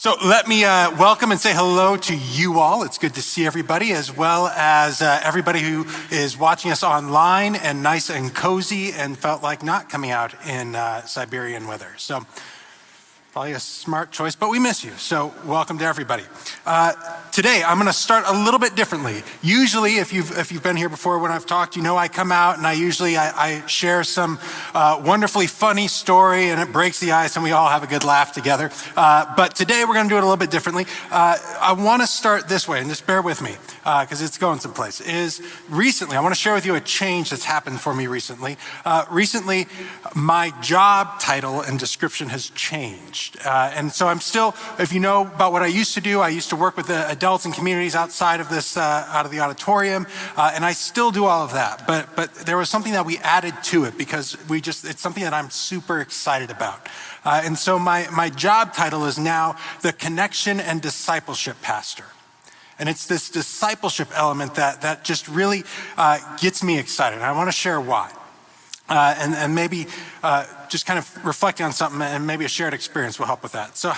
So let me welcome and say hello to you all. It's good to see everybody, as well as everybody who is watching us online and nice and cozy and felt like not coming out in Siberian weather. So probably a smart choice, but we miss you. So welcome to everybody. Today, I'm going to start a little bit differently. Usually, if you've been here before when I've talked, you know I come out and I share some wonderfully funny story, and it breaks the ice, and we all have a good laugh together. But today, we're going to do it a little bit differently. I want to start this way, and just bear with me, because it's going someplace. Recently, I want to share with you a change that's happened for me recently. Recently, my job title and description has changed. And so I'm still, if you know about what I used to do, I used to work with the adults and communities outside of this, out of the auditorium, and I still do all of that. But there was something that we added to it because it's something that I'm super excited about. And so my job title is now the Connection and Discipleship Pastor. And it's this discipleship element that just really gets me excited. And I want to share why. And maybe just kind of reflecting on something, and maybe a shared experience will help with that. So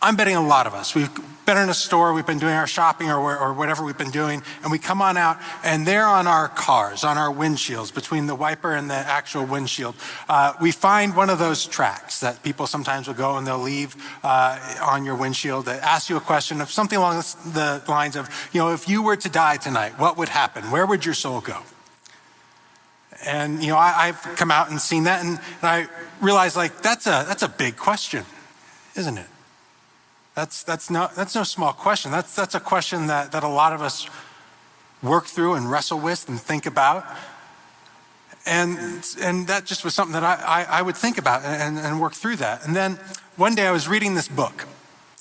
I'm betting a lot of us, we've been in a store, we've been doing our shopping or whatever we've been doing, and we come on out, and there on our cars, on our windshields, between the wiper and the actual windshield, we find one of those tracks that people sometimes will go and they'll leave on your windshield that asks you a question of something along the lines of, if you were to die tonight, what would happen? Where would your soul go? And I've come out and seen that, and I realized that's a big question, isn't it? That's no small question. That's a question that a lot of us work through and wrestle with and think about. And that just was something that I would think about and work through that. And then one day I was reading this book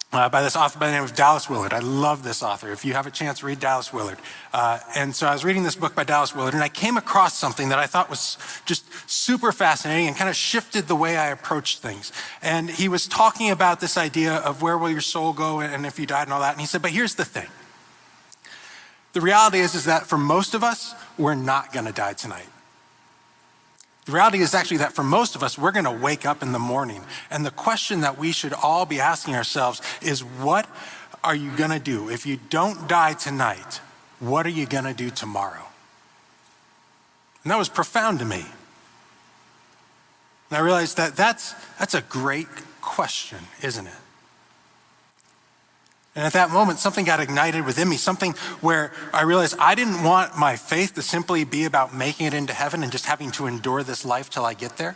by this author by the name of Dallas Willard. I love this author. If you have a chance, read Dallas Willard. And so I was reading this book by Dallas Willard, and I came across something that I thought was just super fascinating and kind of shifted the way I approached things. And he was talking about this idea of where will your soul go and if you died and all that. And he said, but here's the thing. The reality is that for most of us, we're not going to die tonight. The reality is actually that for most of us, we're going to wake up in the morning. And the question that we should all be asking ourselves is, what are you going to do? If you don't die tonight, what are you going to do tomorrow? And that was profound to me. And I realized that that's a great question, isn't it? And at that moment, something got ignited within me, something where I realized I didn't want my faith to simply be about making it into heaven and just having to endure this life till I get there.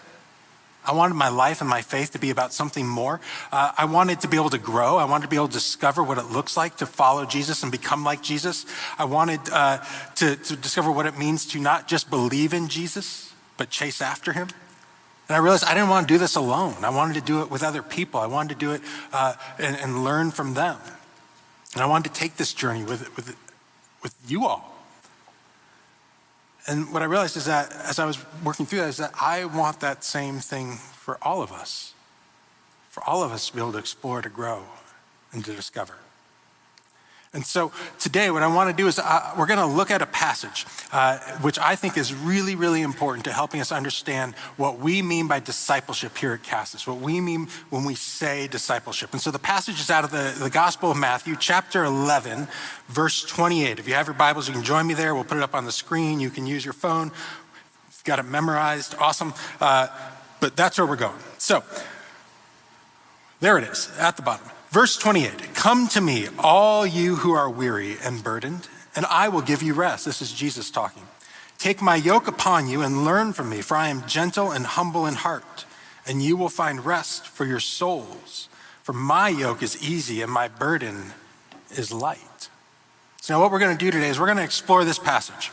I wanted my life and my faith to be about something more. I wanted to be able to grow. I wanted to be able to discover what it looks like to follow Jesus and become like Jesus. I wanted to discover what it means to not just believe in Jesus, but chase after him. And I realized I didn't want to do this alone. I wanted to do it with other people. I wanted to do it and learn from them. And I wanted to take this journey with you all. And what I realized is that as I was working through that is that I want that same thing for all of us. For all of us to be able to explore, to grow, and to discover. And so today what I want to do is we're going to look at a passage which I think is really, really important to helping us understand what we mean by discipleship here at Cassis, what we mean when we say discipleship. And so the passage is out of the Gospel of Matthew, chapter 11, verse 28. If you have your Bibles, you can join me there. We'll put it up on the screen. You can use your phone. If you've got it memorized, awesome. But that's where we're going. So there it is at the bottom. Verse 28, come to me, all you who are weary and burdened, and I will give you rest. This is Jesus talking. Take my yoke upon you and learn from me, for I am gentle and humble in heart, and you will find rest for your souls. For my yoke is easy and my burden is light. So now what we're going to do today is we're going to explore this passage.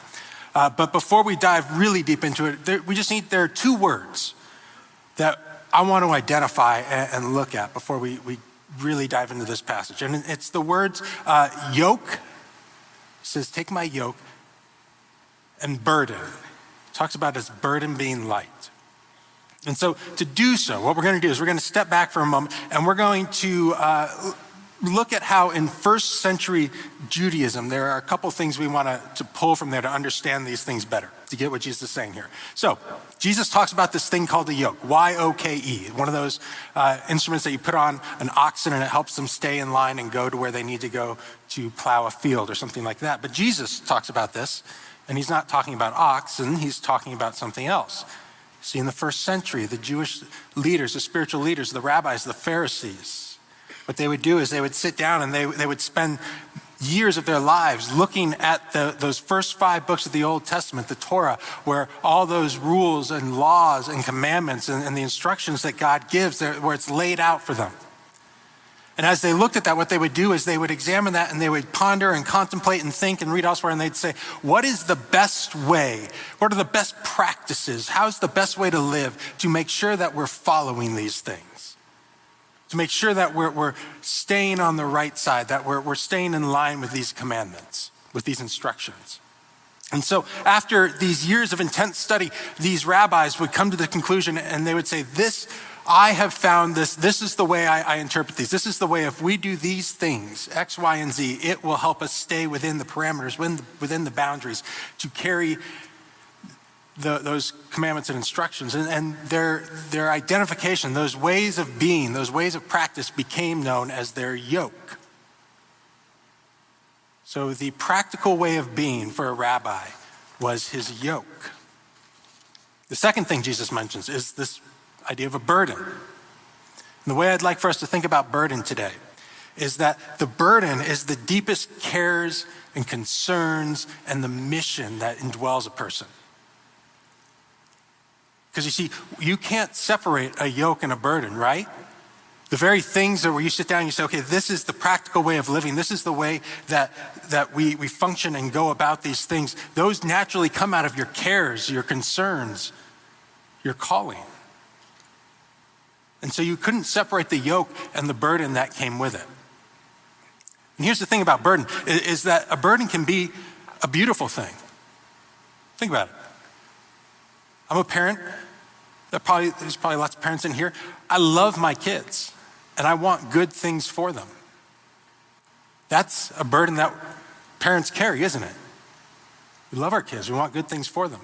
But before we dive really deep into it, there are two words that I want to identify and look at before we really dive into this passage. And it's the words yoke. It says, take my yoke, and burden. It talks about his burden being light. And so to do so, what we're going to do is we're going to step back for a moment, and we're going to look at how in first century Judaism, there are a couple things we want to pull from there to understand these things better. to get what Jesus is saying here. So Jesus talks about this thing called a yoke, Y-O-K-E, one of those instruments that you put on an oxen and it helps them stay in line and go to where they need to go to plow a field or something like that. But Jesus talks about this, and he's not talking about oxen, he's talking about something else. See, in the first century, the Jewish leaders, the spiritual leaders, the rabbis, the Pharisees, what they would do is they would sit down and they would spend years of their lives looking at those first 5 books of the Old Testament, the Torah, where all those rules and laws and commandments and the instructions that God gives, where it's laid out for them. And as they looked at that, what they would do is they would examine that and they would ponder and contemplate and think and read elsewhere, and they'd say, what is the best way? What are the best practices? How's the best way to live to make sure that we're following these things? To make sure that we're staying on the right side, that we're staying in line with these commandments, with these instructions. And so after these years of intense study, these rabbis would come to the conclusion and they would say, I have found this is the way I interpret these. This is the way if we do these things, X, Y, and Z, it will help us stay within the parameters, within the boundaries to carry those commandments and instructions. And their identification, those ways of being, those ways of practice became known as their yoke. So the practical way of being for a rabbi was his yoke. The second thing Jesus mentions is this idea of a burden. And the way I'd like for us to think about burden today is that the burden is the deepest cares and concerns and the mission that indwells a person. Because you see, you can't separate a yoke and a burden, right? The very things that where you sit down and you say, okay, this is the practical way of living. This is the way that we function and go about these things. Those naturally come out of your cares, your concerns, your calling. And so you couldn't separate the yoke and the burden that came with it. And here's the thing about burden, is that a burden can be a beautiful thing. Think about it. I'm a parent. There's probably lots of parents in here. I love my kids, and I want good things for them. That's a burden that parents carry, isn't it? We love our kids. We want good things for them.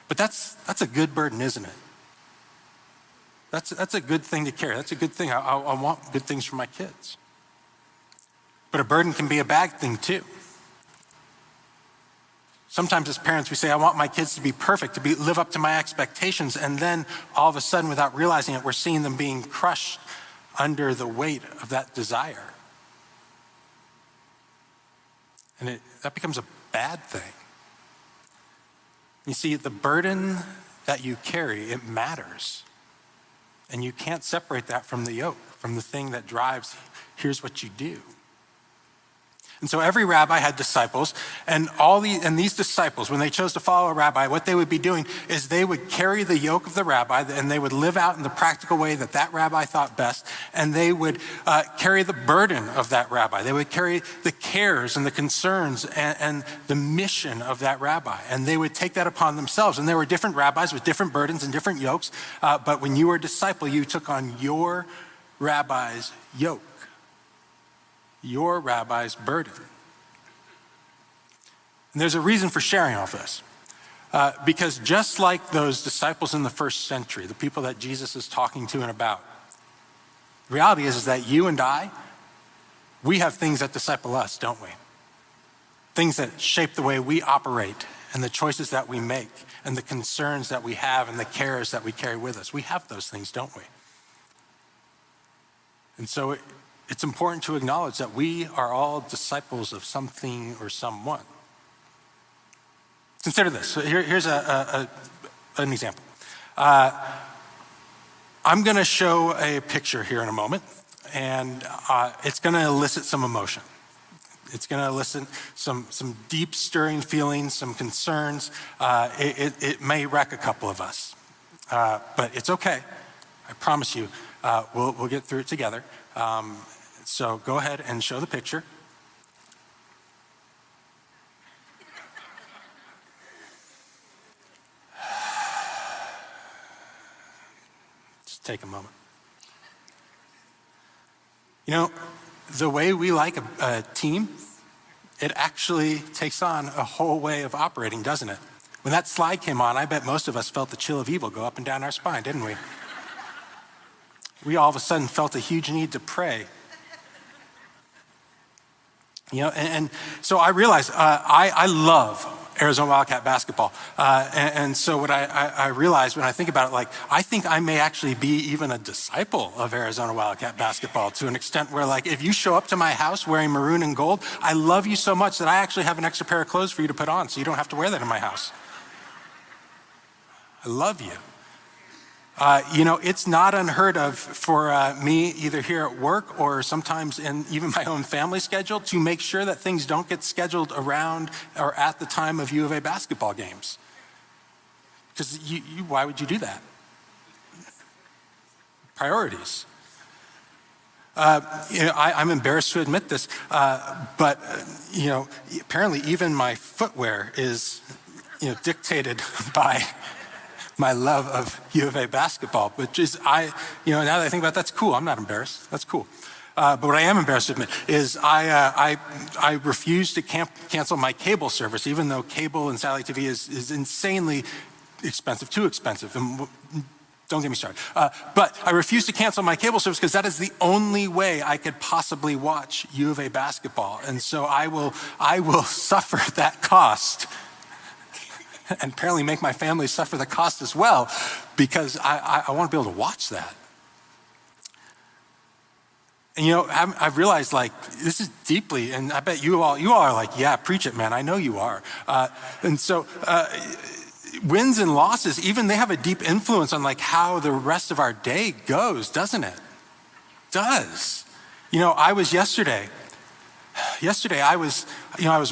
But that's a good burden, isn't it? That's a good thing to carry. That's a good thing. I want good things for my kids. But a burden can be a bad thing too. Sometimes as parents, we say, I want my kids to be perfect, to live up to my expectations. And then all of a sudden, without realizing it, we're seeing them being crushed under the weight of that desire. And that becomes a bad thing. You see, the burden that you carry, it matters. And you can't separate that from the yoke, from the thing that drives, here's what you do. And so every rabbi had disciples, and these disciples, when they chose to follow a rabbi, what they would be doing is they would carry the yoke of the rabbi, and they would live out in the practical way that that rabbi thought best, and they would carry the burden of that rabbi. They would carry the cares and the concerns and the mission of that rabbi, and they would take that upon themselves. And there were different rabbis with different burdens and different yokes, but when you were a disciple, you took on your rabbi's yoke. Your rabbi's burden. And there's a reason for sharing all this. Because just like those disciples in the first century, the people that Jesus is talking to and about, the reality is that you and I, we have things that disciple us, don't we? Things that shape the way we operate and the choices that we make and the concerns that we have and the cares that we carry with us. We have those things, don't we? And so it's important to acknowledge that we are all disciples of something or someone. Consider this. So here's an example. I'm going to show a picture here in a moment, and it's going to elicit some emotion. It's going to elicit some deep stirring feelings, some concerns. It may wreck a couple of us, but it's okay. I promise you, we'll get through it together. So go ahead and show the picture. Just take a moment. You know, the way we like a team, it actually takes on a whole way of operating, doesn't it? When that slide came on, I bet most of us felt the chill of evil go up and down our spine, didn't we? We all of a sudden felt a huge need to pray. And so I realized I love Arizona Wildcat basketball. And so what I realized when I think about it, I think I may actually be even a disciple of Arizona Wildcat basketball to an extent where, if you show up to my house wearing maroon and gold, I love you so much that I actually have an extra pair of clothes for you to put on so you don't have to wear that in my house. I love you. It's not unheard of for me, either here at work or sometimes in even my own family schedule, to make sure that things don't get scheduled around or at the time of U of A basketball games. Because why would you do that? Priorities. I'm embarrassed to admit this, but apparently even my footwear is, dictated by my love of U of A basketball, which is, now that I think about it, that's cool. I'm not embarrassed. That's cool. But what I am embarrassed to admit is I refuse to cancel my cable service, even though cable and satellite TV is insanely expensive, too expensive. And don't get me started. But I refuse to cancel my cable service because that is the only way I could possibly watch U of A basketball. And so I will suffer that cost and apparently make my family suffer the cost as well, because I want to be able to watch that. And I've realized this is deeply, and I bet you all are like, yeah, preach it, man. I know you are. And so wins and losses, even they have a deep influence on how the rest of our day goes, doesn't it? Does. I was yesterday I was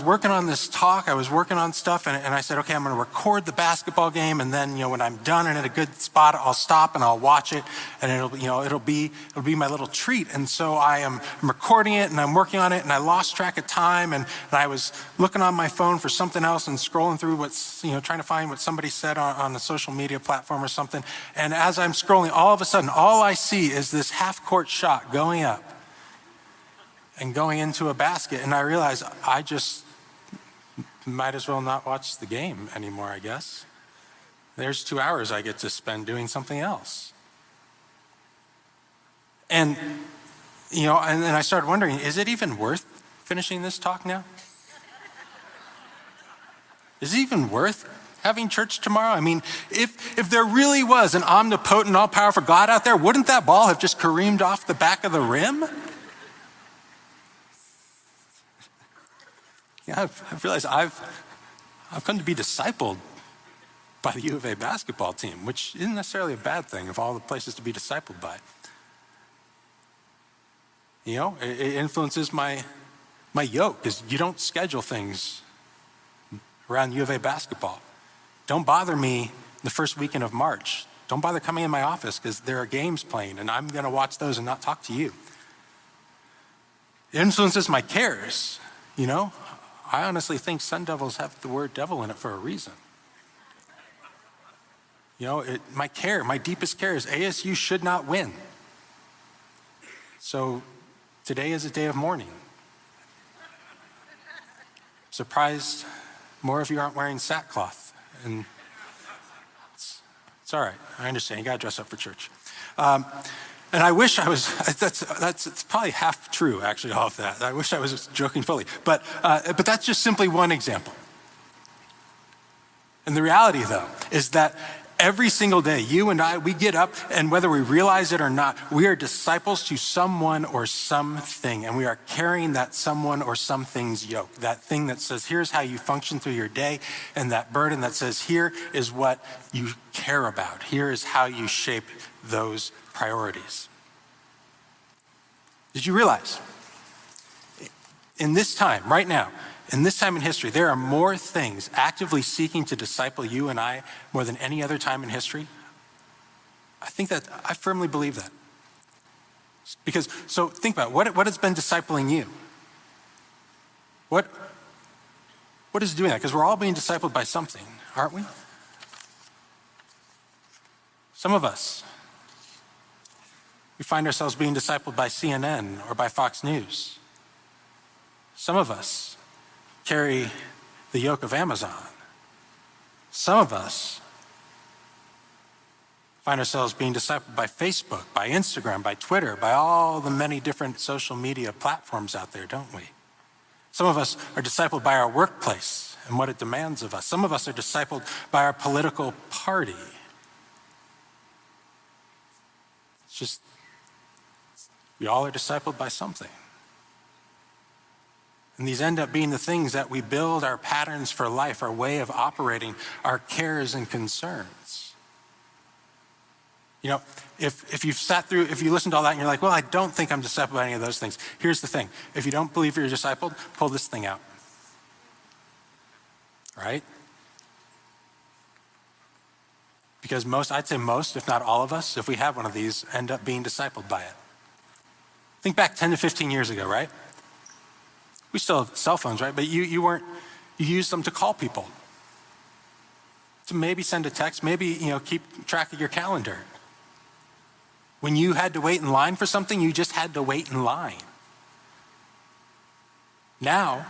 working on this talk, I was working on stuff, and I said, okay, I'm going to record the basketball game, and then, when I'm done and at a good spot, I'll stop and I'll watch it, and it'll be my little treat. And so I'm recording it, and I'm working on it, and I lost track of time, and I was looking on my phone for something else and scrolling through trying to find what somebody said on a social media platform or something. And as I'm scrolling, all of a sudden, all I see is this half-court shot going up and going into a basket. And I realized I just might as well not watch the game anymore, I guess. There's 2 hours I get to spend doing something else. And, and then I started wondering, is it even worth finishing this talk now? Is it even worth having church tomorrow? I mean, if there really was an omnipotent, all-powerful God out there, wouldn't that ball have just careened off the back of the rim? Yeah, I've realized I've come to be discipled by the U of A basketball team, which isn't necessarily a bad thing of all the places to be discipled by. It influences my yoke, because you don't schedule things around U of A basketball. Don't bother me the first weekend of March. Don't bother coming in my office because there are games playing and I'm going to watch those and not talk to you. It influences my cares, I honestly think Sun Devils have the word devil in it for a reason. My deepest care is ASU should not win. So today is a day of mourning. Surprised more of you aren't wearing sackcloth. And it's all right. I understand. You got to dress up for church. And I wish I was, it's probably half true, actually, all of that. I wish I was joking fully. But that's just simply one example. And the reality, though, is that every single day, you and I, we get up, and whether we realize it or not, we are disciples to someone or something, and we are carrying that someone or something's yoke, that thing that says, here's how you function through your day, and that burden that says, here is what you care about. Here is how you shape those priorities. Did you realize in this time, right now, in this time in history, there are more things actively seeking to disciple you and I more than any other time in history? I firmly believe that. Because, so think about it, what has been discipling you? What is doing that? Because we're all being discipled by something, aren't we? Some of us, we find ourselves being discipled by CNN or by Fox News. Some of us carry the yoke of Amazon. Some of us find ourselves being discipled by Facebook, by Instagram, by Twitter, by all the many different social media platforms out there, don't we? Some of us are discipled by our workplace and what it demands of us. Some of us are discipled by our political party. It's just, we all are discipled by something. And these end up being the things that we build our patterns for life, our way of operating, our cares and concerns. You know, if you've sat through, if you listen to all that and you're like, well, I don't think I'm discipled by any of those things. Here's the thing. If you don't believe you're discipled, pull this thing out. Right? Because I'd say most, if not all of us, if we have one of these, end up being discipled by it. Think back 10 to 15 years ago, right? We still have cell phones, right? But you used them to call people. To maybe send a text, maybe, keep track of your calendar. When you had to wait in line for something, you just had to wait in line. Now,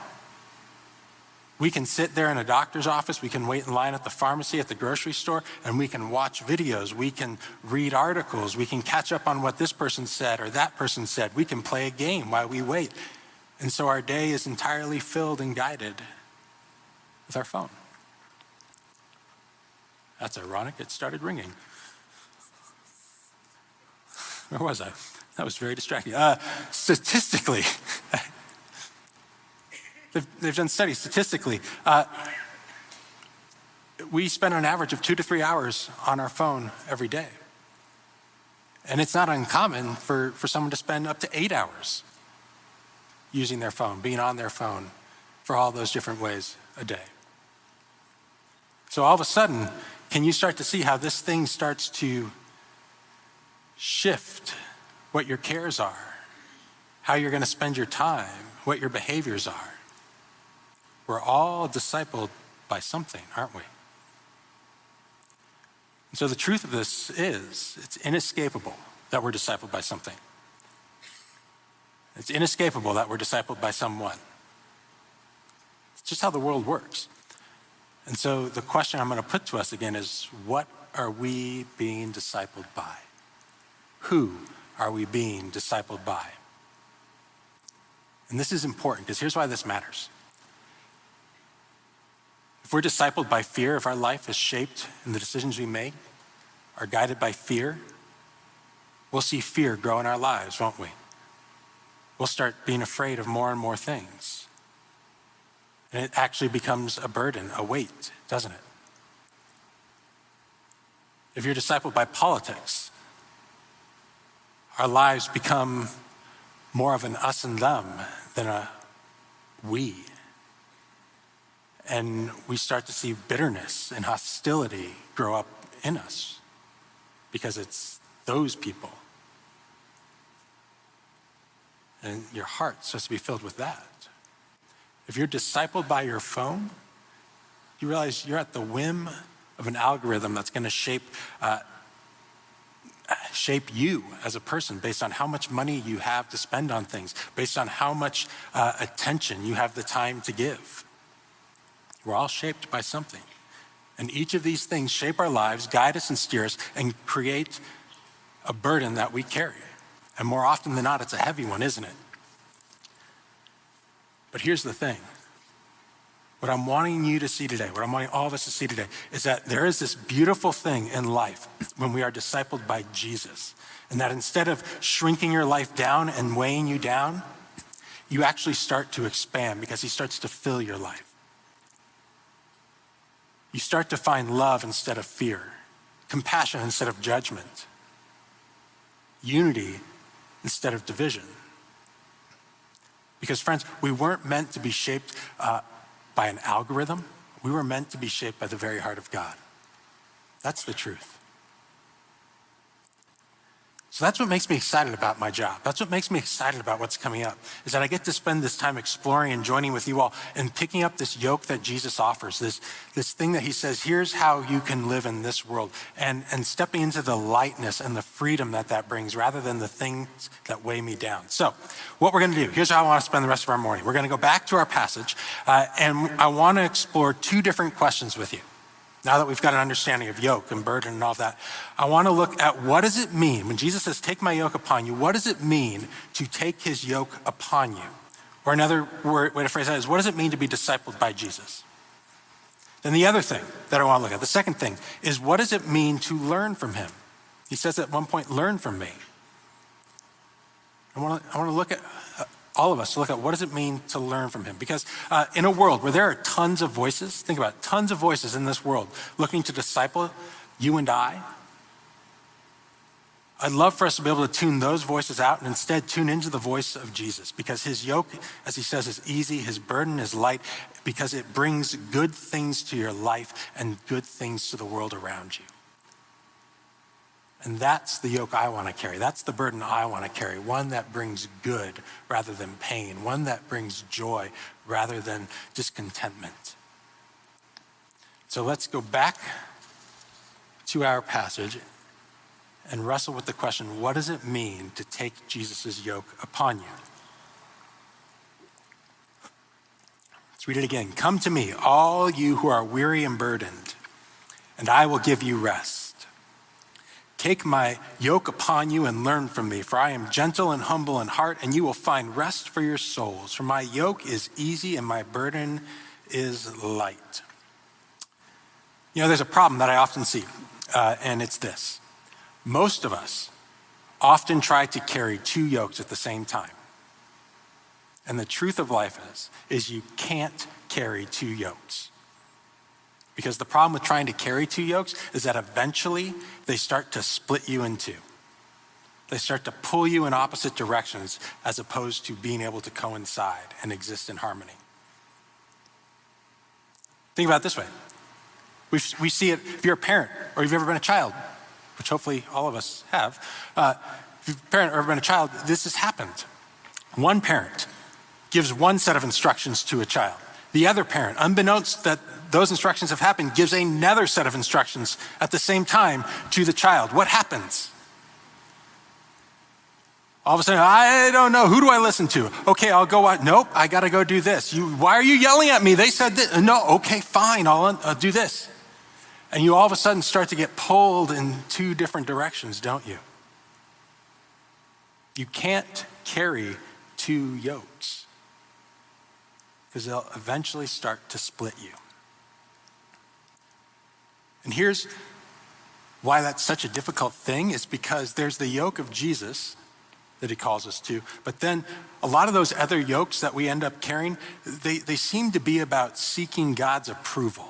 we can sit there in a doctor's office, we can wait in line at the pharmacy, at the grocery store, and we can watch videos, we can read articles, we can catch up on what this person said or that person said. We can play a game while we wait. And so our day is entirely filled and guided with our phone. That's ironic, it started ringing. Where was I? That was very distracting. Statistically, they've done studies. Statistically, we spend an average of 2 to 3 hours on our phone every day. And it's not uncommon for someone to spend up to 8 hours using their phone, being on their phone for all those different ways a day. So all of a sudden, can you start to see how this thing starts to shift what your cares are, how you're going to spend your time, what your behaviors are? We're all discipled by something, aren't we? And so the truth of this is, it's inescapable that we're discipled by something. It's inescapable that we're discipled by someone. It's just how the world works. And so the question I'm going to put to us again is, what are we being discipled by? Who are we being discipled by? And this is important because here's why this matters. If we're discipled by fear, if our life is shaped and the decisions we make are guided by fear, we'll see fear grow in our lives, won't we? We'll start being afraid of more and more things. And it actually becomes a burden, a weight, doesn't it? If you're discipled by politics, our lives become more of an us and them than a we. And we start to see bitterness and hostility grow up in us because it's those people. And your heart starts to be filled with that. If you're discipled by your phone, you realize you're at the whim of an algorithm that's going to shape you as a person based on how much money you have to spend on things, based on how much attention you have the time to give. We're all shaped by something. And each of these things shape our lives, guide us and steer us, and create a burden that we carry. And more often than not, it's a heavy one, isn't it? But here's the thing. What I'm wanting you to see today, what I'm wanting all of us to see today, is that there is this beautiful thing in life when we are discipled by Jesus. And that instead of shrinking your life down and weighing you down, you actually start to expand because he starts to fill your life. You start to find love instead of fear, compassion instead of judgment, unity instead of division. Because friends, we weren't meant to be shaped by an algorithm. We were meant to be shaped by the very heart of God. That's the truth. So that's what makes me excited about my job. That's what makes me excited about what's coming up, is that I get to spend this time exploring and joining with you all and picking up this yoke that Jesus offers, this thing that he says, here's how you can live in this world, and stepping into the lightness and the freedom that brings rather than the things that weigh me down. So what we're going to do, here's how I want to spend the rest of our morning. We're going to go back to our passage, and I want to explore two different questions with you. Now that we've got an understanding of yoke and burden and all that, I want to look at what does it mean when Jesus says, take my yoke upon you, what does it mean to take his yoke upon you? Or another way to phrase that is, what does it mean to be discipled by Jesus? Then the other thing that I want to look at, the second thing, is what does it mean to learn from him? He says at one point, learn from me. I want to look at all of us to look at what does it mean to learn from him? Because in a world where there are tons of voices, think about it, tons of voices in this world looking to disciple you and I'd love for us to be able to tune those voices out and instead tune into the voice of Jesus, because his yoke, as he says, is easy, his burden is light, because it brings good things to your life and good things to the world around you. And that's the yoke I want to carry. That's the burden I want to carry, one that brings good rather than pain, one that brings joy rather than discontentment. So let's go back to our passage and wrestle with the question, what does it mean to take Jesus' yoke upon you? Let's read it again. Come to me, all you who are weary and burdened, and I will give you rest. Take my yoke upon you and learn from me, for I am gentle and humble in heart, and you will find rest for your souls. For my yoke is easy and my burden is light. You know, there's a problem that I often see, and it's this. Most of us often try to carry two yokes at the same time. And the truth of life is you can't carry two yokes. Because the problem with trying to carry two yokes is that eventually they start to split you in two. They start to pull you in opposite directions as opposed to being able to coincide and exist in harmony. Think about it this way. We see it if you're a parent or you've ever been a child, which hopefully all of us have. If you're a parent or ever been a child, this has happened. One parent gives one set of instructions to a child. The other parent, unbeknownst that those instructions have happened, gives another set of instructions at the same time to the child. What happens? All of a sudden, I don't know, who do I listen to? Okay, I'll go out. Nope, I gotta go do this. Why are you yelling at me? They said this. No, okay, fine, I'll do this. And you all of a sudden start to get pulled in two different directions, don't you? You can't carry two yokes, because they'll eventually start to split you. And here's why that's such a difficult thing, is because there's the yoke of Jesus that he calls us to, but then a lot of those other yokes that we end up carrying, they seem to be about seeking God's approval,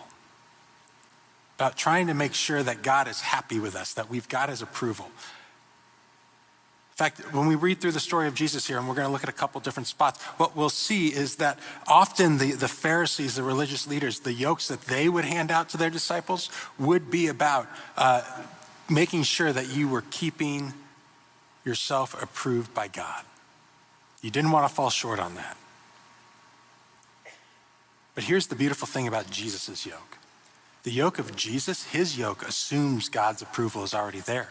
about trying to make sure that God is happy with us, that we've got his approval. In fact, when we read through the story of Jesus here, and we're going to look at a couple different spots, what we'll see is that often the Pharisees, the religious leaders, the yokes that they would hand out to their disciples would be about making sure that you were keeping yourself approved by God. You didn't want to fall short on that. But here's the beautiful thing about Jesus' yoke. The yoke of Jesus, his yoke, assumes God's approval is already there.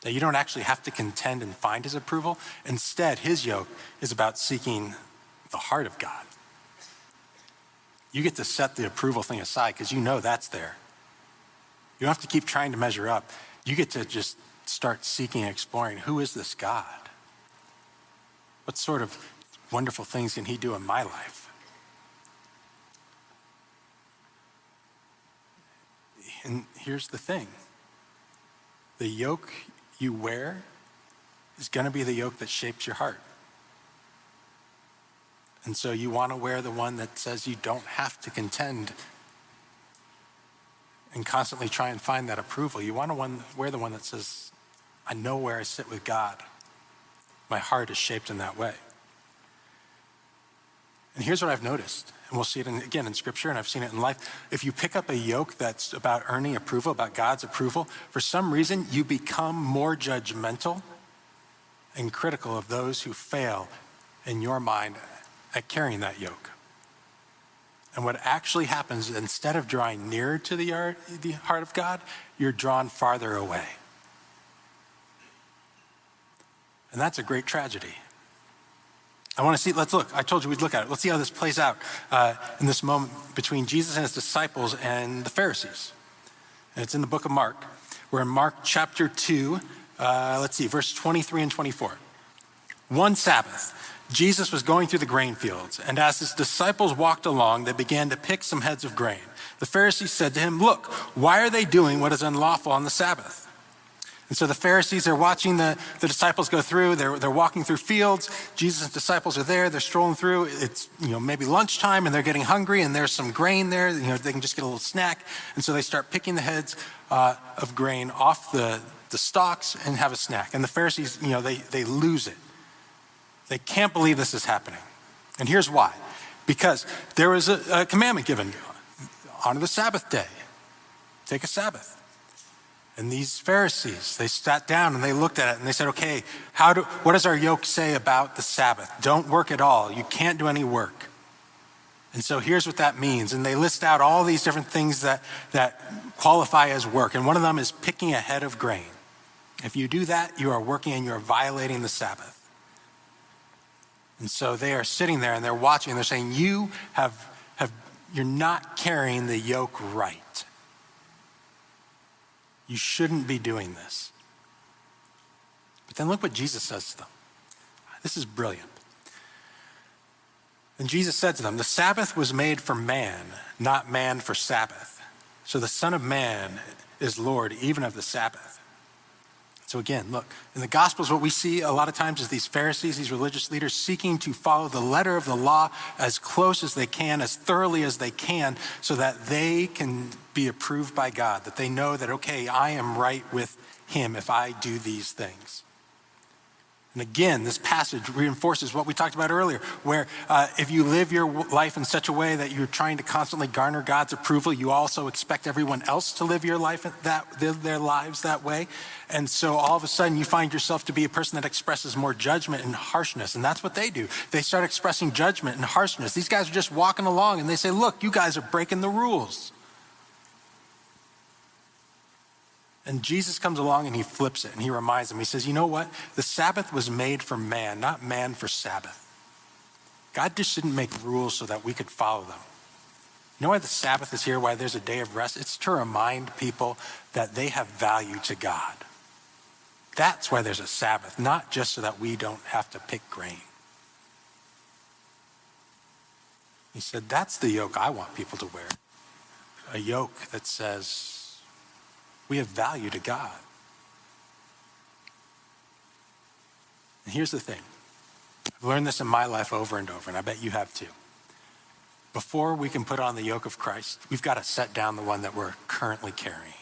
That you don't actually have to contend and find his approval. Instead, his yoke is about seeking the heart of God. You get to set the approval thing aside because you know that's there. You don't have to keep trying to measure up. You get to just start seeking and exploring, who is this God? What sort of wonderful things can he do in my life? And here's the thing. The yoke you wear is going to be the yoke that shapes your heart. And so you want to wear the one that says you don't have to contend and constantly try and find that approval. You want to wear the one that says, I know where I sit with God. My heart is shaped in that way. And here's what I've noticed, and we'll see it again in scripture, and I've seen it in life. If you pick up a yoke that's about earning approval, about God's approval, for some reason you become more judgmental and critical of those who fail in your mind at carrying that yoke. And what actually happens, instead of drawing nearer to the heart of God, you're drawn farther away. And that's a great tragedy. I want to see, let's look. I told you we'd look at it. Let's see how this plays out in this moment between Jesus and his disciples and the Pharisees. And it's in the book of Mark. We're in Mark chapter 2, verse 23 and 24. One Sabbath, Jesus was going through the grain fields, and as his disciples walked along, they began to pick some heads of grain. The Pharisees said to him, "Look, why are they doing what is unlawful on the Sabbath?" And so the Pharisees are watching the disciples go through. They're walking through fields. Jesus' disciples are there. They're strolling through. It's maybe lunchtime, and they're getting hungry, and there's some grain there. They can just get a little snack. And so they start picking the heads of grain off the stalks and have a snack. And the Pharisees, they lose it. They can't believe this is happening. And here's why. Because there was a commandment given. Honor the Sabbath day. Take a Sabbath. And these Pharisees, they sat down and they looked at it and they said, okay, what does our yoke say about the Sabbath? Don't work at all. You can't do any work. And so here's what that means. And they list out all these different things that qualify as work. And one of them is picking a head of grain. If you do that, you are working and you are violating the Sabbath. And so they are sitting there and they're watching and they're saying, you're not carrying the yoke right. You shouldn't be doing this. But then look what Jesus says to them. This is brilliant. And Jesus said to them, the Sabbath was made for man, not man for Sabbath. So the Son of Man is Lord even of the Sabbath. So again, look, in the Gospels, what we see a lot of times is these Pharisees, these religious leaders seeking to follow the letter of the law as close as they can, as thoroughly as they can, so that they can be approved by God, that they know that, okay, I am right with him if I do these things. And again, this passage reinforces what we talked about earlier, where if you live your life in such a way that you're trying to constantly garner God's approval, you also expect everyone else to live their lives that way. And so all of a sudden you find yourself to be a person that expresses more judgment and harshness. And that's what they do. They start expressing judgment and harshness. These guys are just walking along and they say, look, you guys are breaking the rules. And Jesus comes along and he flips it and he reminds them. He says, you know what? The Sabbath was made for man, not man for Sabbath. God just didn't make rules so that we could follow them. You know why the Sabbath is here, why there's a day of rest? It's to remind people that they have value to God. That's why there's a Sabbath, not just so that we don't have to pick grain. He said, that's the yoke I want people to wear. A yoke that says, we have value to God. And here's the thing. I've learned this in my life over and over, and I bet you have too. Before we can put on the yoke of Christ, we've got to set down the one that we're currently carrying,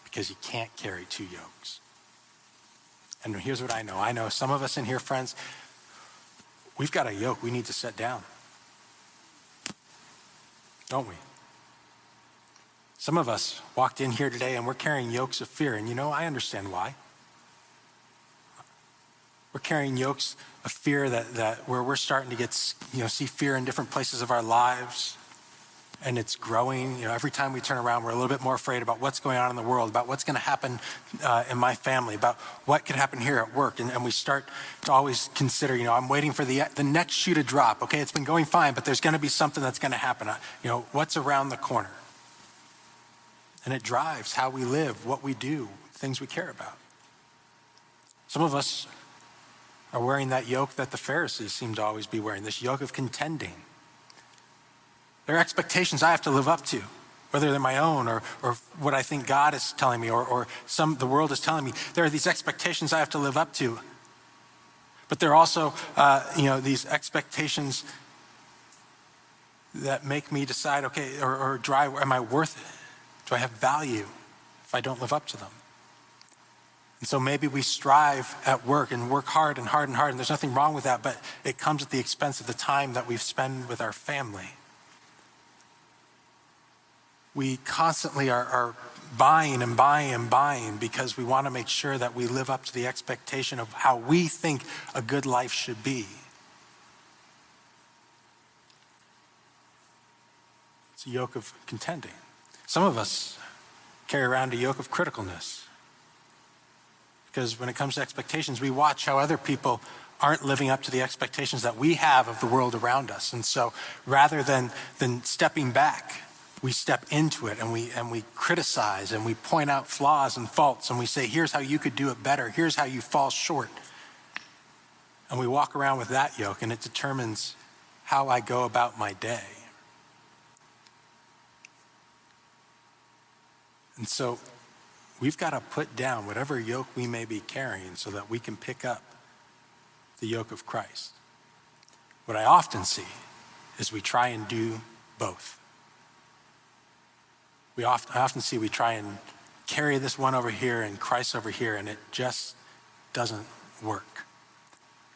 because you can't carry two yokes. And here's what I know. I know some of us in here, friends, we've got a yoke we need to set down. Don't we? Some of us walked in here today and we're carrying yokes of fear. And I understand why. We're carrying yokes of fear that where we're starting to get, see fear in different places of our lives. And it's growing. Every time we turn around, we're a little bit more afraid about what's going on in the world, about what's going to happen in my family, about what could happen here at work. And we start to always consider, I'm waiting for the next shoe to drop. Okay, it's been going fine, but there's going to be something that's going to happen. What's around the corner? And it drives how we live, what we do, things we care about. Some of us are wearing that yoke that the Pharisees seem to always be wearing, this yoke of contending. There are expectations I have to live up to, whether they're my own or what I think God is telling me or the world is telling me. There are these expectations I have to live up to. But there are also, these expectations that make me decide, okay, or drive, am I worth it? Do I have value if I don't live up to them? And so maybe we strive at work and work hard and hard and hard, and there's nothing wrong with that, but it comes at the expense of the time that we spend with our family. We constantly are buying and buying and buying because we want to make sure that we live up to the expectation of how we think a good life should be. It's a yoke of contending. Some of us carry around a yoke of criticalness because when it comes to expectations, we watch how other people aren't living up to the expectations that we have of the world around us. And so rather than stepping back, we step into it and we criticize and we point out flaws and faults and we say, here's how you could do it better. Here's how you fall short. And we walk around with that yoke, and it determines how I go about my day. And so we've got to put down whatever yoke we may be carrying so that we can pick up the yoke of Christ. What I often see is we try and do both. I often see we try and carry this one over here and Christ over here, and it just doesn't work.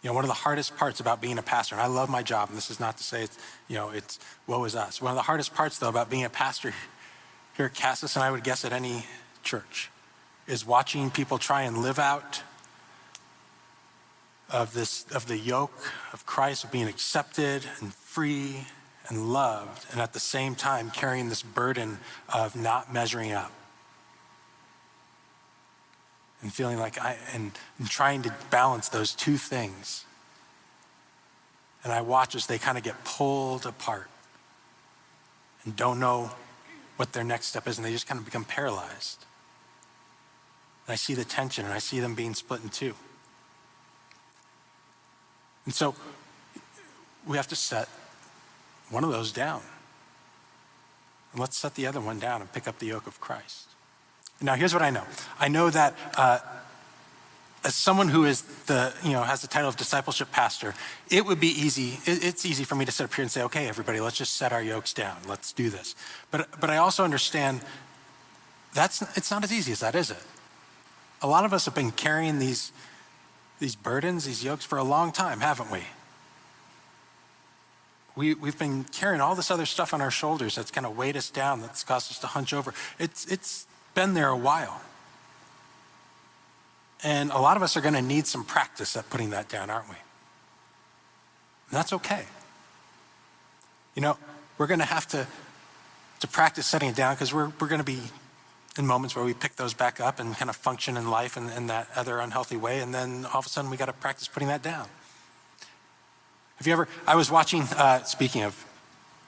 One of the hardest parts about being a pastor, and I love my job, and this is not to say it's woe is us. One of the hardest parts, though, about being a pastor here at Cassis, and I would guess at any church, is watching people try and live out of the yoke of Christ, of being accepted and free and loved, and at the same time carrying this burden of not measuring up and feeling like and trying to balance those two things. And I watch as they kind of get pulled apart and don't know what their next step is, and they just kind of become paralyzed. And I see the tension, and I see them being split in two. And so we have to set one of those down. And let's set the other one down and pick up the yoke of Christ. Now, here's what I know. I know that as someone who is has the title of discipleship pastor, it would be easy. It's easy for me to sit up here and say, okay, everybody, let's just set our yokes down. Let's do this. But I also understand it's not as easy as that, is it? A lot of us have been carrying these burdens, these yokes for a long time, haven't we? We've been carrying all this other stuff on our shoulders that's kind of weighed us down, that's caused us to hunch over. It's been there a while. And a lot of us are going to need some practice at putting that down, aren't we? And that's okay. We're going to have to practice setting it down, because we're going to be in moments where we pick those back up and kind of function in life in that other unhealthy way. And then all of a sudden we got to practice putting that down. I was watching, speaking of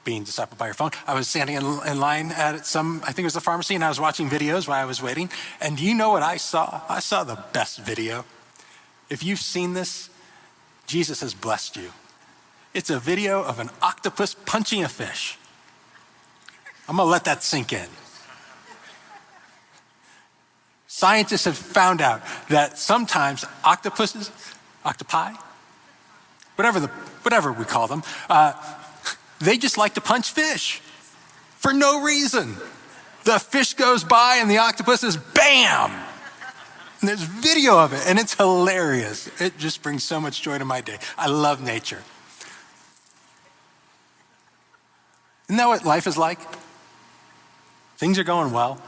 being discipled by your phone, I was standing in line at I think it was the pharmacy, and I was watching videos while I was waiting. And do you know what I saw? I saw the best video. If you've seen this, Jesus has blessed you. It's a video of an octopus punching a fish. I'm gonna let that sink in. Scientists have found out that sometimes octopi, whatever we call them, they just like to punch fish for no reason. The fish goes by and the octopus is bam! And there's video of it, and it's hilarious. It just brings so much joy to my day. I love nature. Isn't that what life is like? Things are going well.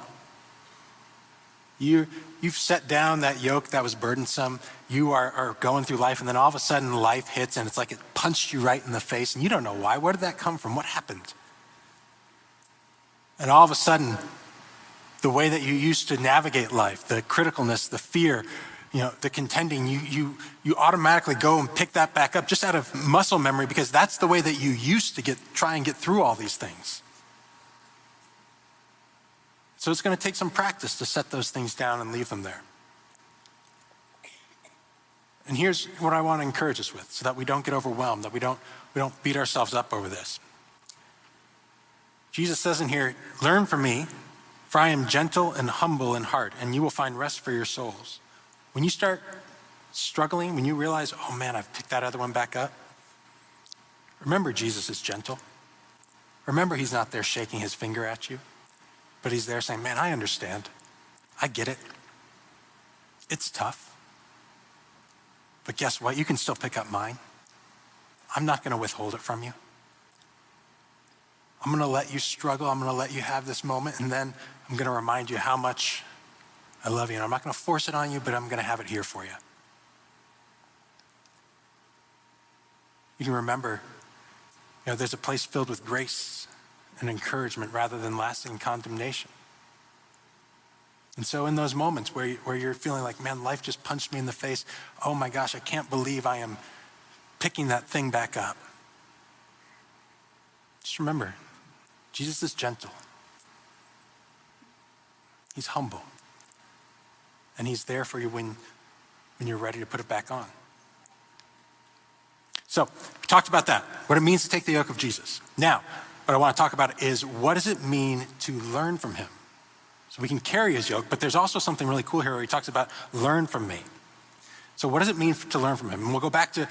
You've set down that yoke that was burdensome. You are going through life, and then all of a sudden life hits, and it's like it punched you right in the face, and you don't know why. Where did that come from? What happened? And all of a sudden, the way that you used to navigate life, the criticalness, the fear, the contending, you automatically go and pick that back up just out of muscle memory, because that's the way that you used to try and get through all these things. So it's going to take some practice to set those things down and leave them there. And here's what I want to encourage us with, so that we don't get overwhelmed, that we don't beat ourselves up over this. Jesus says in here, "Learn from me, for I am gentle and humble in heart, and you will find rest for your souls." When you start struggling, when you realize, oh man, I've picked that other one back up, remember Jesus is gentle. Remember he's not there shaking his finger at you, but he's there saying, man, I understand. I get it. It's tough. But guess what? You can still pick up mine. I'm not going to withhold it from you. I'm going to let you struggle. I'm going to let you have this moment, and then I'm going to remind you how much I love you. And I'm not going to force it on you, but I'm going to have it here for you. You can remember, there's a place filled with grace and encouragement rather than lasting condemnation. And so in those moments where you're feeling like, man, life just punched me in the face. Oh my gosh, I can't believe I am picking that thing back up. Just remember, Jesus is gentle. He's humble. And he's there for you when you're ready to put it back on. So we talked about that, what it means to take the yoke of Jesus. Now, what I want to talk about is what does it mean to learn from him? So we can carry his yoke, but there's also something really cool here where he talks about learn from me. So what does it mean to learn from him? And we'll go back to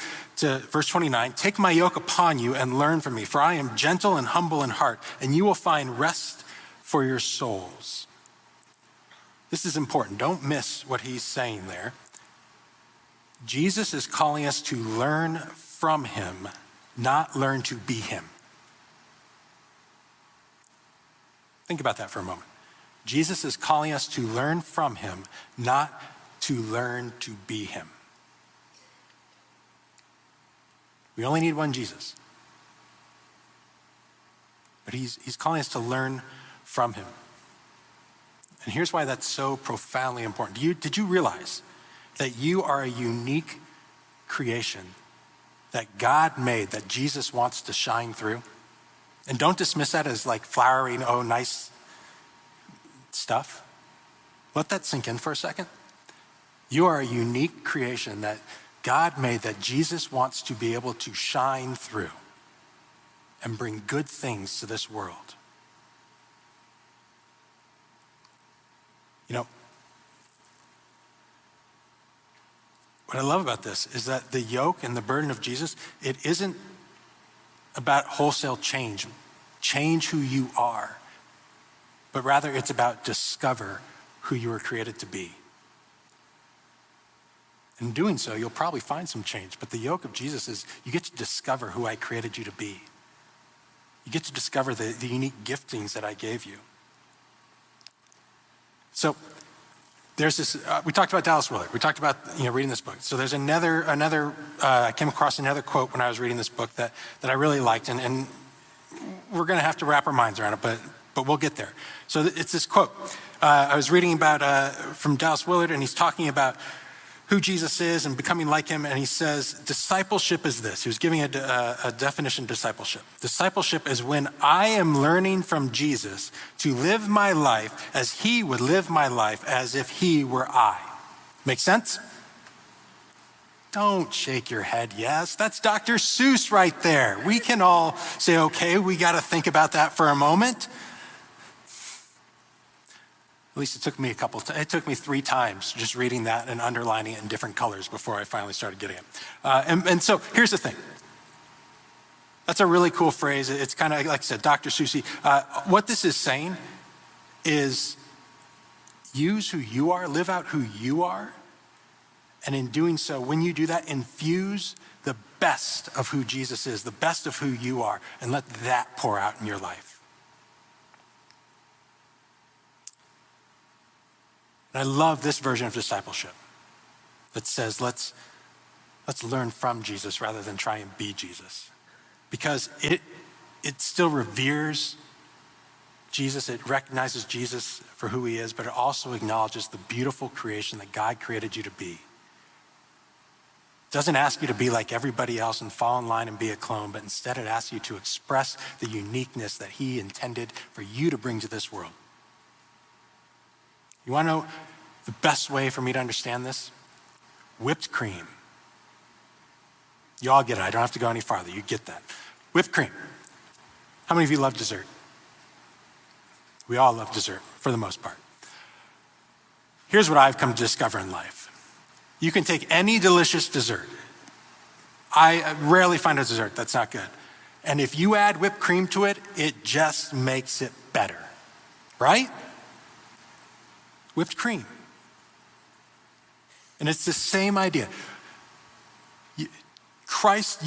verse 29. Take my yoke upon you and learn from me, for I am gentle and humble in heart, and you will find rest for your souls. This is important. Don't miss what he's saying there. Jesus is calling us to learn from him, not learn to be him. Think about that for a moment. Jesus is calling us to learn from him, not to learn to be him. We only need one Jesus. But he's calling us to learn from him. And here's why that's so profoundly important. Did you realize that you are a unique creation that God made, that Jesus wants to shine through? And don't dismiss that as like flowery, nice stuff. Let that sink in for a second. You are a unique creation that God made that Jesus wants to be able to shine through and bring good things to this world. You know, what I love about this is that the yoke and the burden of Jesus, it isn't about wholesale change who you are, but rather it's about discover who you were created to be. In doing so, you'll probably find some change, but the yoke of Jesus is you get to discover who I created you to be. You get to discover the unique giftings that I gave you. So there's this, we talked about Dallas Willard. We talked about, reading this book. So there's another, I came across another quote when I was reading this book that I really liked, and we're gonna have to wrap our minds around it, but we'll get there. So it's this quote. I was reading about, from Dallas Willard, and he's talking about who Jesus is and becoming like him, and he says, discipleship is this. He was giving a definition of discipleship. Discipleship is when I am learning from Jesus to live my life as he would live my life as if he were I. Make sense? Don't shake your head yes. That's Dr. Seuss right there. We can all say, okay, we got to think about that for a moment. At least it took me it took me 3 times just reading that and underlining it in different colors before I finally started getting it. And so here's the thing. That's a really cool phrase. It's kind of, like I said, Dr. Seuss. What this is saying is use who you are, live out who you are. And in doing so, when you do that, infuse the best of who Jesus is, the best of who you are, and let that pour out in your life. And I love this version of discipleship that says, let's learn from Jesus rather than try and be Jesus. Because it still reveres Jesus, it recognizes Jesus for who he is, but it also acknowledges the beautiful creation that God created you to be. It doesn't ask you to be like everybody else and fall in line and be a clone, but instead it asks you to express the uniqueness that he intended for you to bring to this world. You want to know the best way for me to understand this? Whipped cream. You all get it. I don't have to go any farther. You get that. Whipped cream. How many of you love dessert? We all love dessert for the most part. Here's what I've come to discover in life. You can take any delicious dessert. I rarely find a dessert that's not good. And if you add whipped cream to it, it just makes it better, right? Whipped cream. And it's the same idea. Christ,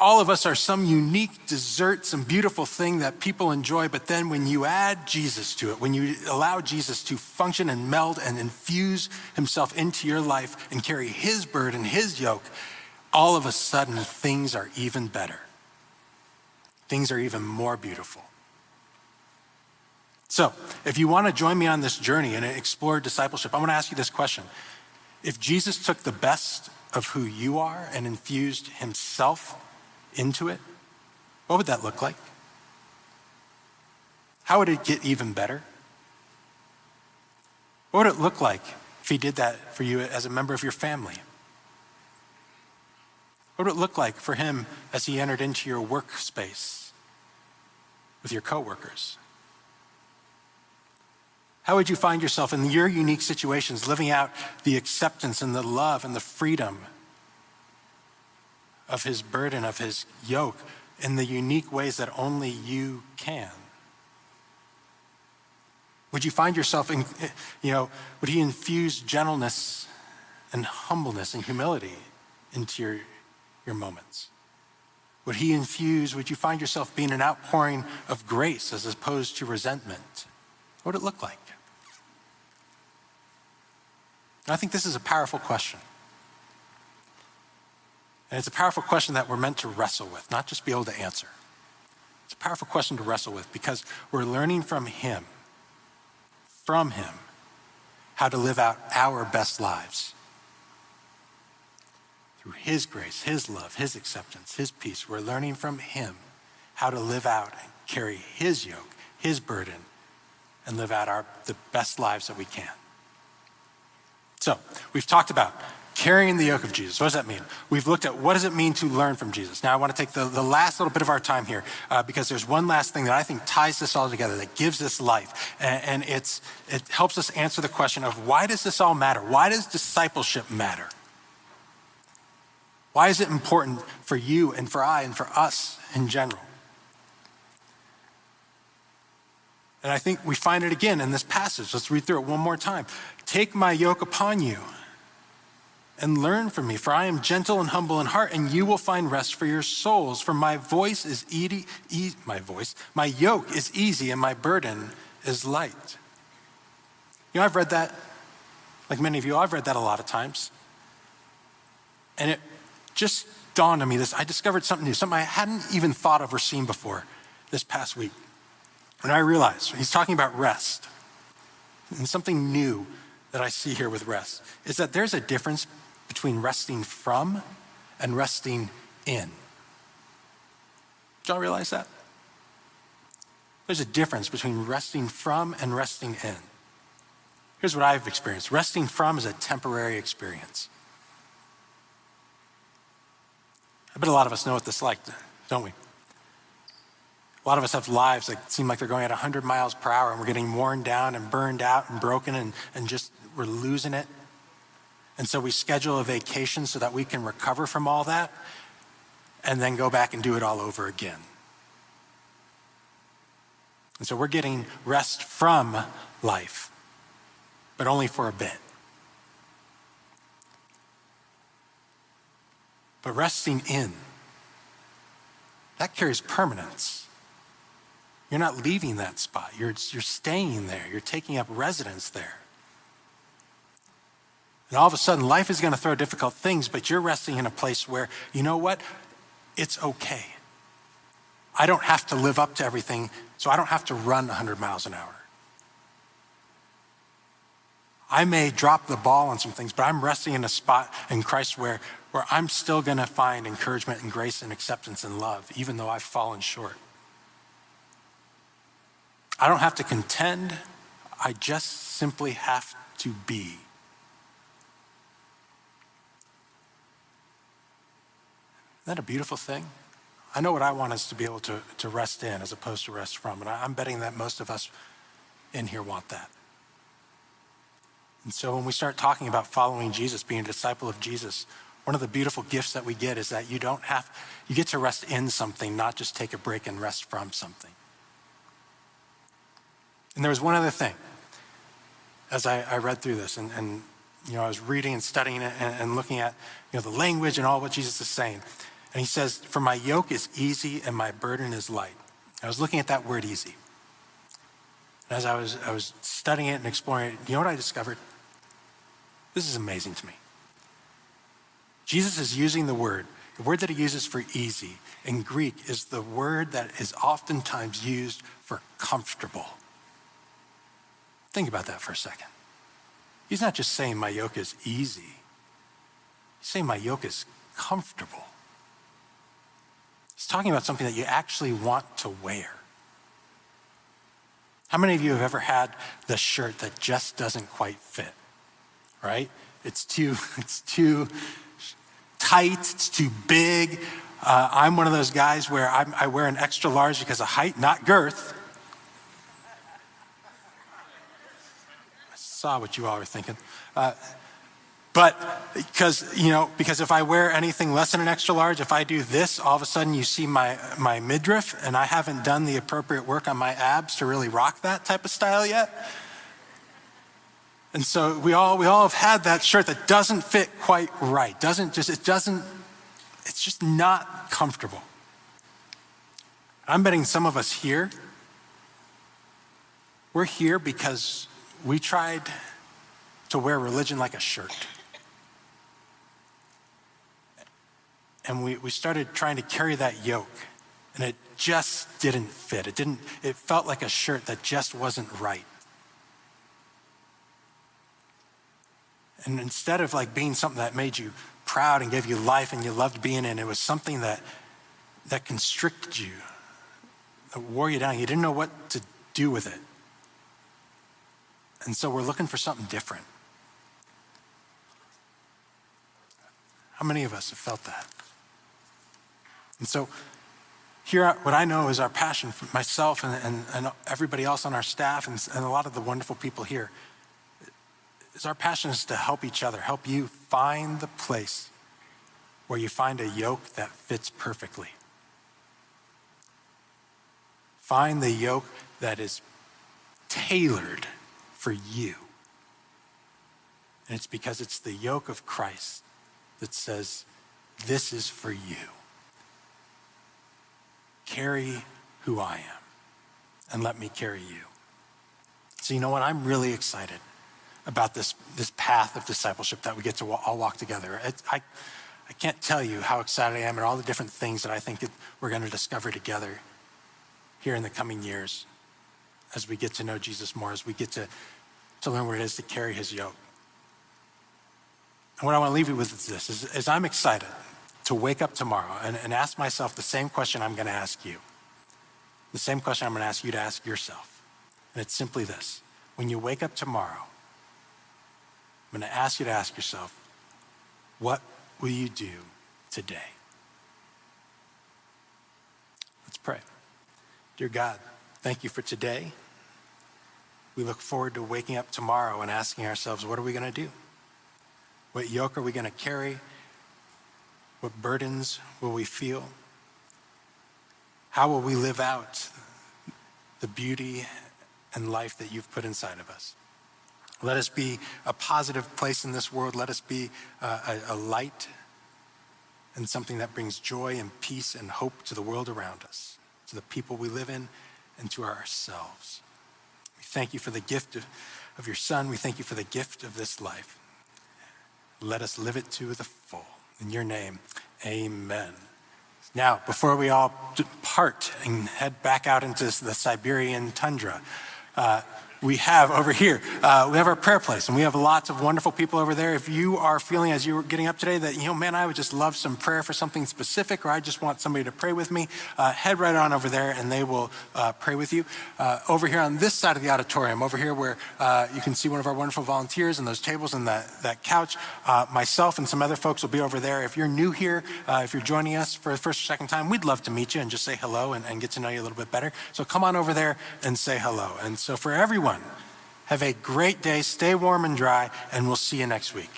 all of us are some unique dessert, some beautiful thing that people enjoy, but then when you add Jesus to it, when you allow Jesus to function and meld and infuse himself into your life and carry his burden, his yoke, all of a sudden things are even better. Things are even more beautiful. So, if you want to join me on this journey and explore discipleship, I want to ask you this question. If Jesus took the best of who you are and infused himself into it, what would that look like? How would it get even better? What would it look like if he did that for you as a member of your family? What would it look like for him as he entered into your workspace with your coworkers? How would you find yourself in your unique situations living out the acceptance and the love and the freedom of his burden, of his yoke, in the unique ways that only you can? Would you find yourself in, would he infuse gentleness and humbleness and humility into your moments? Would you find yourself being an outpouring of grace as opposed to resentment? What would it look like? And I think this is a powerful question. And it's a powerful question that we're meant to wrestle with, not just be able to answer. It's a powerful question to wrestle with because we're learning from him, how to live out our best lives. Through his grace, his love, his acceptance, his peace, we're learning from him how to live out and carry his yoke, his burden, and live out the best lives that we can. So we've talked about carrying the yoke of Jesus. What does that mean? We've looked at what does it mean to learn from Jesus. Now I want to take the last little bit of our time here because there's one last thing that I think ties this all together, that gives this life. And it helps us answer the question of why does this all matter? Why does discipleship matter? Why is it important for you and for I and for us in general? And I think we find it again in this passage. Let's read through it one more time. Take my yoke upon you and learn from me, for I am gentle and humble in heart, and you will find rest for your souls. For my yoke is easy and my burden is light. I've read that, like many of you, I've read that a lot of times. And it just dawned on me I discovered something new, something I hadn't even thought of or seen before this past week. And I realized he's talking about rest. And something new that I see here with rest is that there's a difference between resting from and resting in. Did y'all realize that? There's a difference between resting from and resting in. Here's what I've experienced. Resting from is a temporary experience. I bet a lot of us know what this is like, don't we? A lot of us have lives that seem like they're going at 100 miles per hour and we're getting worn down and burned out and broken and just we're losing it. And so we schedule a vacation so that we can recover from all that and then go back and do it all over again. And so we're getting rest from life, but only for a bit. But resting in, that carries permanence. You're not leaving that spot. You're staying there. You're taking up residence there. And all of a sudden, life is going to throw difficult things, but you're resting in a place where, you know what? It's okay. I don't have to live up to everything, so I don't have to run 100 miles an hour. I may drop the ball on some things, but I'm resting in a spot in Christ where I'm still going to find encouragement and grace and acceptance and love, even though I've fallen short. I don't have to contend. I just simply have to be. Isn't that a beautiful thing? I know what I want us to be able to rest in as opposed to rest from. And I'm betting that most of us in here want that. And so when we start talking about following Jesus, being a disciple of Jesus, one of the beautiful gifts that we get is that you get to rest in something, not just take a break and rest from something. And there was one other thing as I read through this and I was reading and studying it and looking at the language and all what Jesus is saying. And he says, for my yoke is easy and my burden is light. I was looking at that word easy. And as I was studying it and exploring it, you know what I discovered? This is amazing to me. Jesus is using the word that he uses for easy in Greek is the word that is oftentimes used for comfortable. Think about that for a second. He's not just saying my yoke is easy. say my yoke is comfortable. He's talking about something that you actually want to wear. How many of you have ever had the shirt that just doesn't quite fit, right? It's too tight, it's too big. I'm one of those guys where I wear an extra large because of height, not girth. I saw what you all were thinking. But because if I wear anything less than an extra large, if I do this, all of a sudden you see my midriff, and I haven't done the appropriate work on my abs to really rock that type of style yet. And so we all have had that shirt that doesn't fit quite right. It's just not comfortable. I'm betting some of us here, we're here because we tried to wear religion like a shirt. And we started trying to carry that yoke, and it just didn't fit. It felt like a shirt that just wasn't right. And instead of like being something that made you proud and gave you life and you loved being in, it was something that constricted you, that wore you down. You didn't know what to do with it. And so we're looking for something different. How many of us have felt that? And so here, what I know is our passion for myself and everybody else on our staff and a lot of the wonderful people here, is our passion is to help each other, help you find the place where you find a yoke that fits perfectly. Find the yoke that is tailored for you. And it's because it's the yoke of Christ that says, this is for you. Carry who I am, and let me carry you. So you know what? I'm really excited about this path of discipleship that we get to all walk together. I can't tell you how excited I am and all the different things that I think we're going to discover together here in the coming years as we get to know Jesus more, as we get to learn what it is to carry his yoke. And what I want to leave you with is this, is I'm excited to wake up tomorrow and ask myself the same question I'm going to ask you. The same question I'm going to ask you to ask yourself. And it's simply this. When you wake up tomorrow, I'm going to ask you to ask yourself, what will you do today? Let's pray. Dear God, thank you for today. We look forward to waking up tomorrow and asking ourselves, what are we going to do? What yoke are we going to carry? What burdens will we feel? How will we live out the beauty and life that you've put inside of us? Let us be a positive place in this world. Let us be a light and something that brings joy and peace and hope to the world around us, to the people we live in, and to ourselves. We thank you for the gift of your Son. We thank you for the gift of this life. Let us live it to the full. In your name, amen. Now, before we all depart and head back out into the Siberian tundra, we have over here, we have our prayer place, and we have lots of wonderful people over there. If you are feeling as you were getting up today that, man, I would just love some prayer for something specific, or I just want somebody to pray with me, head right on over there and they will pray with you. Over here on this side of the auditorium, over here where you can see one of our wonderful volunteers and those tables and that couch, myself and some other folks will be over there. If you're new here, if you're joining us for the first or second time, we'd love to meet you and just say hello and get to know you a little bit better. So come on over there and say hello. And so for everyone, have a great day, stay warm and dry, and we'll see you next week.